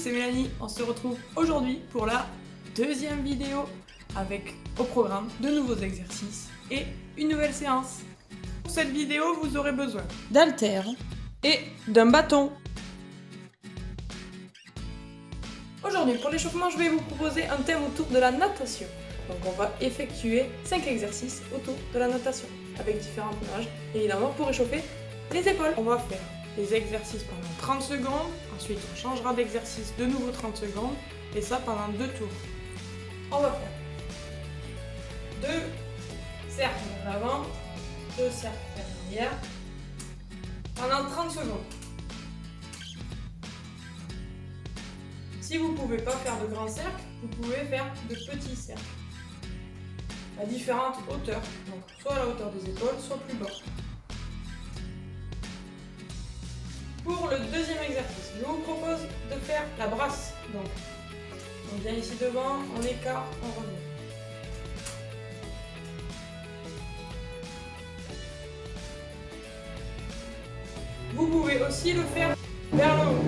c'est Mélanie. On se retrouve aujourd'hui pour la deuxième vidéo avec au programme de nouveaux exercices et une nouvelle séance. Pour cette vidéo, vous aurez besoin d'haltères et d'un bâton. Aujourd'hui, pour l'échauffement, je vais vous proposer un thème autour de la natation. Donc on va effectuer 5 exercices autour de la natation avec différentes nages, évidemment pour échauffer les épaules. On va faire les exercices pendant 30 secondes, ensuite on changera d'exercice de nouveau 30 secondes, et ça pendant 2 tours. On va faire 2 cercles vers l'avant, 2 cercles vers l'arrière, pendant 30 secondes. Si vous ne pouvez pas faire de grands cercles, vous pouvez faire de petits cercles à différentes hauteurs, donc soit à la hauteur des épaules, soit plus bas. Pour le deuxième exercice, je vous propose de faire la brasse. Donc, on vient ici devant, on écarte, on revient. Vous pouvez aussi le faire vers le haut.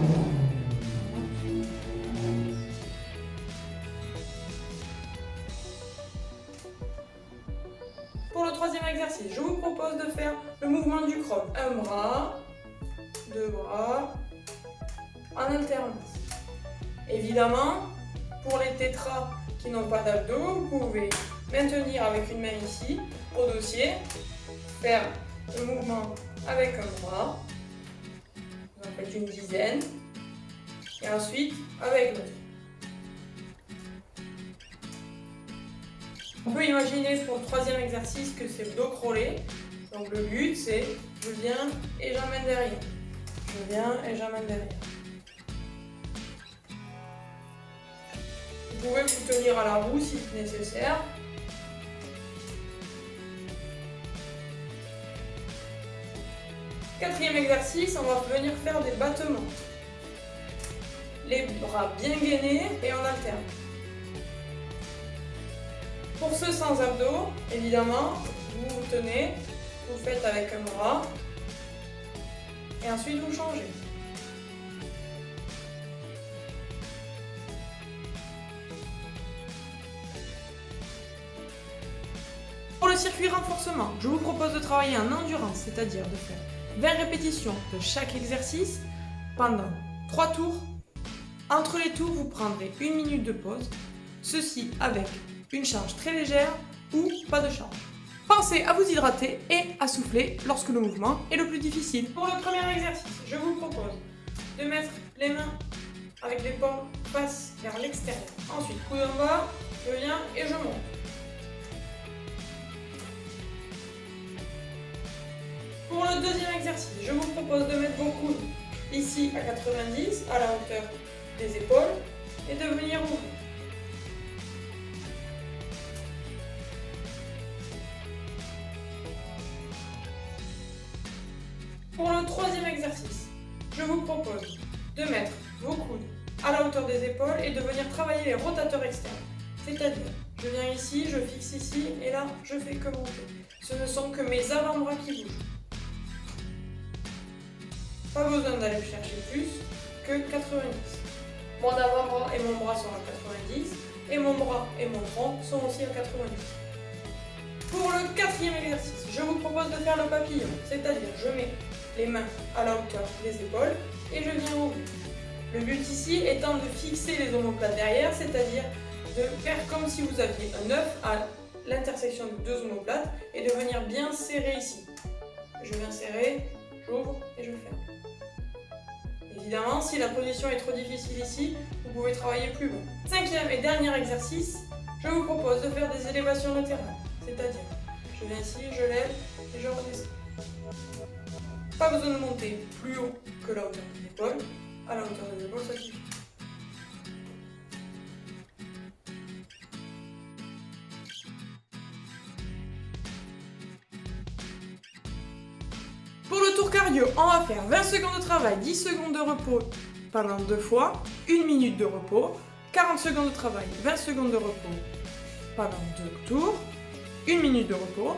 Pour le troisième exercice, je vous propose de faire le mouvement du crawl. Un bras, 2 bras, en alternance. Évidemment, pour les tétras qui n'ont pas d'abdos, vous pouvez maintenir avec une main ici, au dossier, faire le mouvement avec un bras, vous en faites une dizaine, et ensuite avec l'autre. On peut imaginer pour le troisième exercice que c'est le dos crawlé. Donc le but c'est je viens et j'emmène derrière. Je viens et j'emmène derrière. Vous pouvez vous tenir à la roue si nécessaire. Quatrième exercice, on va venir faire des battements. Les bras bien gainés et en alterne. Pour ceux sans abdos, évidemment, vous vous tenez, vous faites avec un bras et ensuite vous changez. Pour le circuit renforcement, je vous propose de travailler en endurance, c'est-à-dire de faire 20 répétitions de chaque exercice pendant 3 tours. Entre les tours, vous prendrez 1 minute de pause, ceci avec une charge très légère ou pas de charge. Pensez à vous hydrater et à souffler lorsque le mouvement est le plus difficile. Pour le premier exercice, je vous propose de mettre les mains avec les paumes face vers l'extérieur. Ensuite, coude en bas, je viens et je monte. Pour le deuxième exercice, je vous propose de mettre vos coudes ici à 90, à la hauteur des épaules, et de venir ouvrir. Pour le troisième exercice, je vous propose de mettre vos coudes à la hauteur des épaules et de venir travailler les rotateurs externes. C'est-à-dire, je viens ici, je fixe ici, et là, je fais que monter. Ce ne sont que mes avant-bras qui bougent. Pas besoin d'aller chercher plus que 90. Mon avant-bras et mon bras sont à 90, et mon bras et mon tronc sont aussi à 90. Pour le quatrième exercice, je vous propose de faire le papillon, c'est-à-dire je mets les mains à la hauteur des épaules et je viens ouvrir. Le but ici étant de fixer les omoplates derrière, c'est-à-dire de faire comme si vous aviez un œuf à l'intersection de 2 omoplates et de venir bien serrer ici. Je viens serrer, j'ouvre et je ferme. Évidemment, si la position est trop difficile ici, vous pouvez travailler plus bas. Cinquième et dernier exercice, je vous propose de faire des élévations latérales. C'est-à-dire, je viens ici, je lève et je redescends. Pas besoin de monter plus haut que la hauteur des épaules. À la hauteur des épaules, ça suffit. Pour le tour cardio, on va faire 20 secondes de travail, 10 secondes de repos pendant 2 fois, 1 minute de repos, 40 secondes de travail, 20 secondes de repos pendant 2 tours, 1 minute de repos,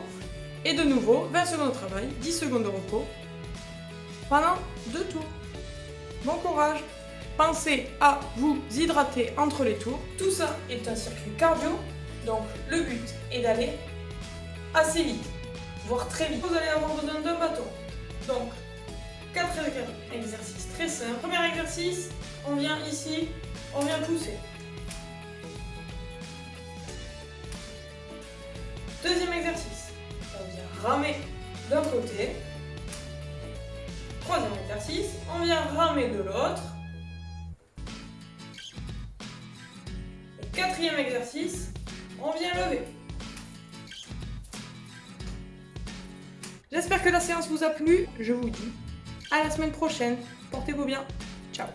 et de nouveau 20 secondes de travail, 10 secondes de repos pendant 2 tours. Bon courage! Pensez à vous hydrater entre les tours. Tout ça est un circuit cardio, donc le but est d'aller assez vite, voire très vite. Vous allez avoir besoin d'un bâton. Donc, 4 exercices très simples. Premier exercice, on vient ici, on vient pousser. Deuxième exercice, on vient ramer d'un côté. Troisième exercice, on vient ramer de l'autre. Et quatrième exercice, on vient lever. J'espère que la séance vous a plu. Je vous dis à la semaine prochaine. Portez-vous bien. Ciao.